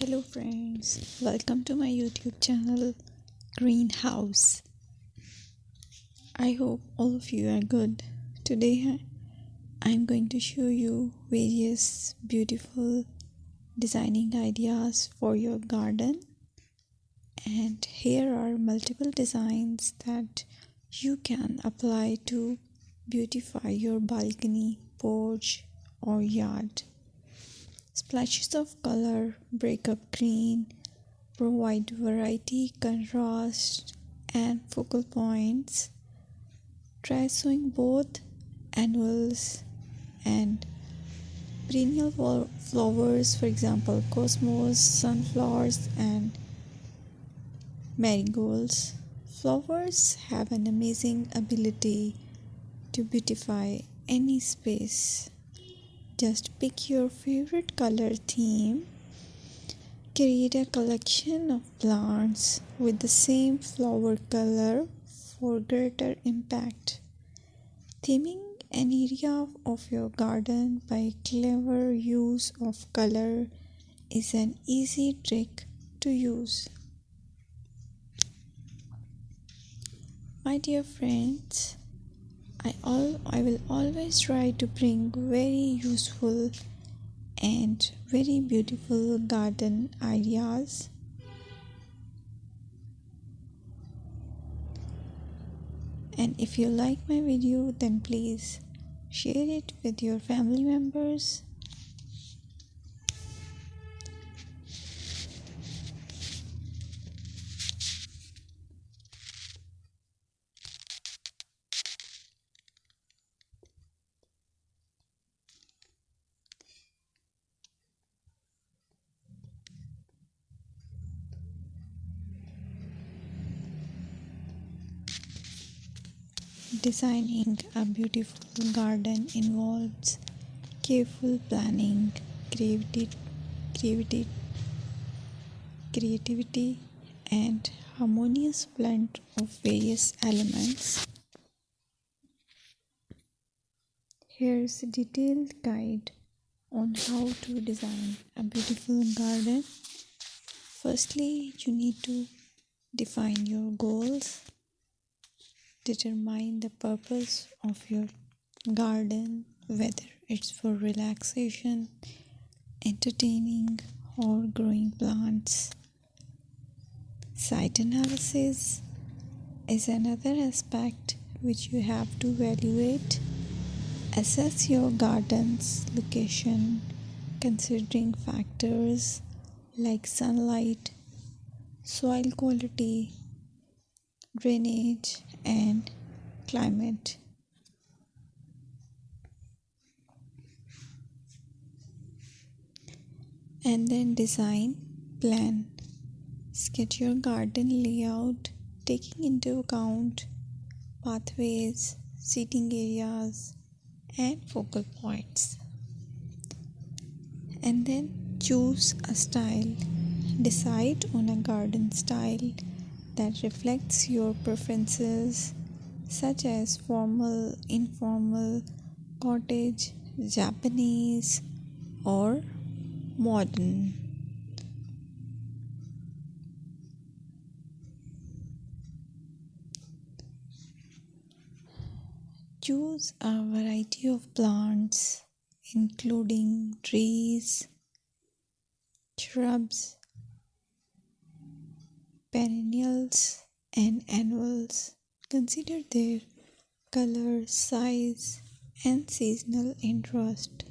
Hello friends, welcome to my YouTube channel Greenhouse. I hope all of you are good. Today I'm going to show you various beautiful designing ideas for your garden, and here are multiple designs that you can apply to beautify your balcony, porch or yard. Splashes of color break up green, provide variety, contrast, and focal points. Try sowing both annuals and perennial flowers, for example, cosmos, sunflowers, and marigolds. Flowers have an amazing ability to beautify any space. Just pick your favorite color theme. Create a collection of plants with the same flower color for greater impact. Theming an area of your garden by clever use of color is an easy trick to use. My dear friends, I will always try to bring very useful and very beautiful garden ideas. And if you like my video, then please share it with your family members. Designing a beautiful garden involves careful planning, creativity, creativity, and harmonious blend of various elements. Here's a detailed guide on how to design a beautiful garden. Firstly, you need to define your goals. Determine the purpose of your garden, whether it's for relaxation, entertaining, or growing plants. Site analysis is another aspect which you have to evaluate. Assess your garden's location, considering factors like sunlight, soil quality, drainage, and climate. And then design, plan. Sketch your garden layout, taking into account pathways, seating areas, and focal points. And then choose a style. Decide on a garden style that reflects your preferences, such as formal, informal, cottage, Japanese, or modern. Choose a variety of plants, including trees, shrubs, perennials, and annuals. Consider their color, size, and seasonal interest.